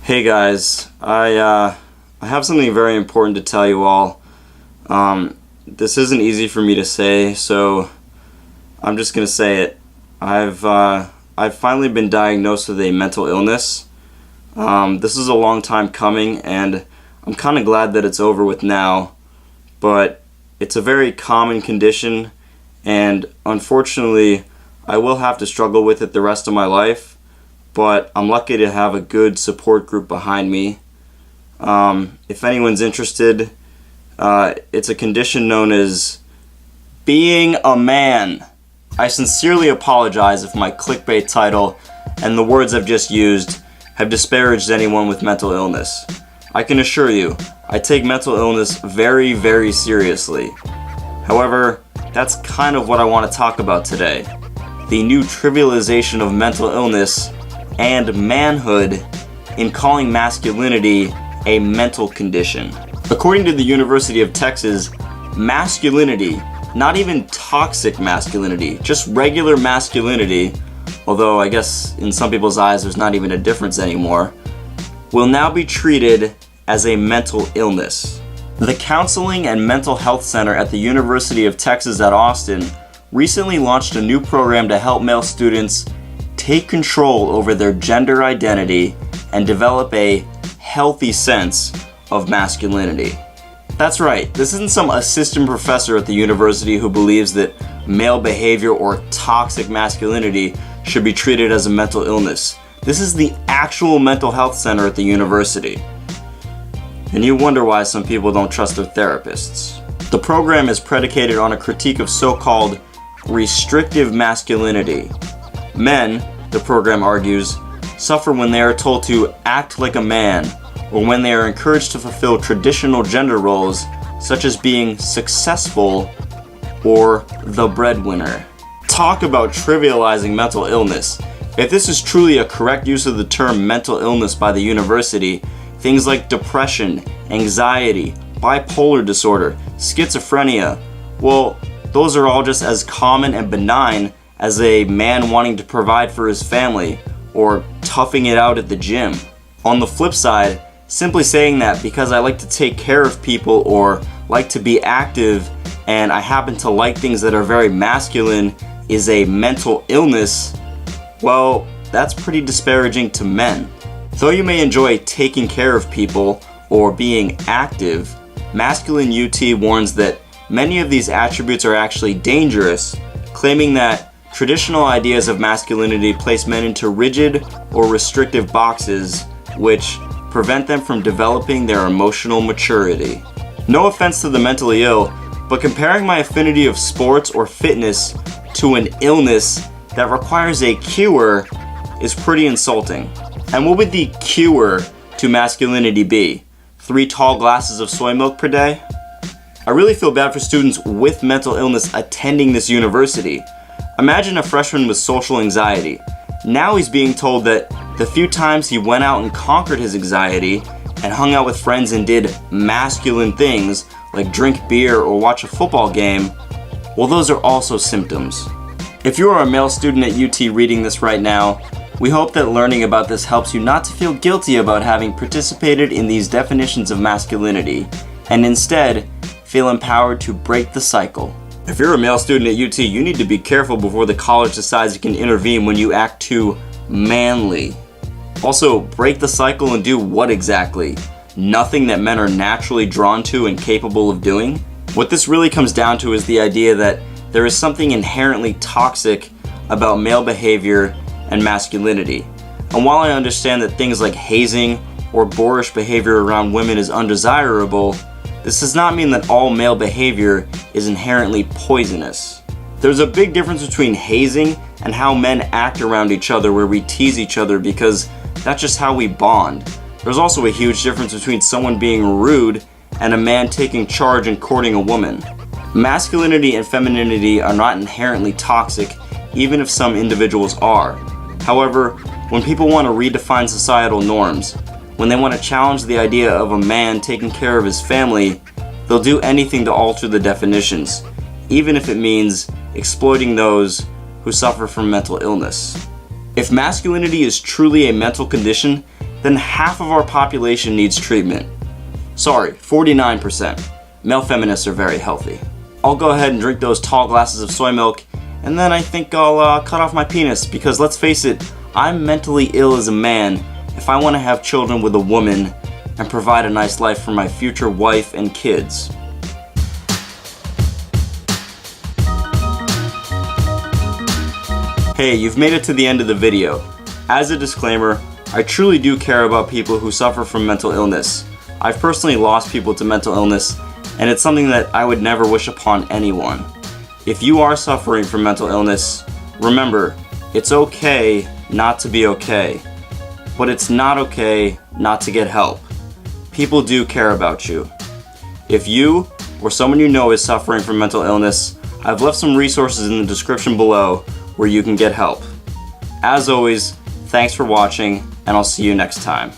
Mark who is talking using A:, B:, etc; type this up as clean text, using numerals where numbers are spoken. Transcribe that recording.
A: Hey guys, I have something very important to tell you all. This isn't easy for me to say, so I'm just gonna say it. I've finally been diagnosed with a mental illness. This is a long time coming, and I'm kind of glad that it's over with now. But it's a very common condition, and unfortunately, I will have to struggle with it the rest of my life. But I'm lucky to have a good support group behind me. If anyone's interested, it's a condition known as being a man. I sincerely apologize if my clickbait title and the words I've just used have disparaged anyone with mental illness. I can assure you, I take mental illness very, very seriously. However, that's kind of what I want to talk about today. The new trivialization of mental illness and manhood in calling masculinity a mental condition. According to the University of Texas, masculinity, not even toxic masculinity, just regular masculinity, although I guess in some people's eyes there's not even a difference anymore, will now be treated as a mental illness. The Counseling and Mental Health Center at the University of Texas at Austin recently launched a new program to help male students take control over their gender identity and develop a healthy sense of masculinity. That's right, this isn't some assistant professor at the university who believes that male behavior or toxic masculinity should be treated as a mental illness. This is the actual mental health center at the university. And you wonder why some people don't trust their therapists. The program is predicated on a critique of so-called restrictive masculinity. Men, the program argues, suffer when they are told to act like a man, or when they are encouraged to fulfill traditional gender roles, such as being successful or the breadwinner. Talk about trivializing mental illness. If this is truly a correct use of the term mental illness by the university, things like depression, anxiety, bipolar disorder, schizophrenia, well, those are all just as common and benign as a man wanting to provide for his family or toughing it out at the gym. On the flip side, simply saying that because I like to take care of people or like to be active and I happen to like things that are very masculine is a mental illness, well, that's pretty disparaging to men. Though you may enjoy taking care of people or being active, Masculine UT warns that many of these attributes are actually dangerous, claiming that traditional ideas of masculinity place men into rigid or restrictive boxes, which prevent them from developing their emotional maturity. No offense to the mentally ill, but comparing my affinity of sports or fitness to an illness that requires a cure is pretty insulting. And what would the cure to masculinity be? 3 tall glasses of soy milk per day? I really feel bad for students with mental illness attending this university. Imagine a freshman with social anxiety. Now he's being told that the few times he went out and conquered his anxiety and hung out with friends and did masculine things like drink beer or watch a football game, well, those are also symptoms. If you are a male student at UT reading this right now, we hope that learning about this helps you not to feel guilty about having participated in these definitions of masculinity, and instead feel empowered to break the cycle. If you're a male student at UT, you need to be careful before the college decides it can intervene when you act too manly. Also, break the cycle and do what exactly? Nothing that men are naturally drawn to and capable of doing? What this really comes down to is the idea that there is something inherently toxic about male behavior and masculinity. And while I understand that things like hazing or boorish behavior around women is undesirable, this does not mean that all male behavior is inherently poisonous. There's a big difference between hazing and how men act around each other, where we tease each other because that's just how we bond. There's also a huge difference between someone being rude and a man taking charge and courting a woman. Masculinity and femininity are not inherently toxic, even if some individuals are. However, when people want to redefine societal norms, when they want to challenge the idea of a man taking care of his family, they'll do anything to alter the definitions, even if it means exploiting those who suffer from mental illness. If masculinity is truly a mental condition, then half of our population needs treatment. Sorry, 49%. Male feminists are very healthy. I'll go ahead and drink those tall glasses of soy milk, and then I think I'll cut off my penis, because let's face it, I'm mentally ill as a man if I want to have children with a woman and provide a nice life for my future wife and kids. Hey, you've made it to the end of the video. As a disclaimer, I truly do care about people who suffer from mental illness. I've personally lost people to mental illness, and it's something that I would never wish upon anyone. If you are suffering from mental illness, remember, it's okay not to be okay. But it's not okay not to get help. People do care about you. If you or someone you know is suffering from mental illness, I've left some resources in the description below where you can get help. As always, thanks for watching, and I'll see you next time.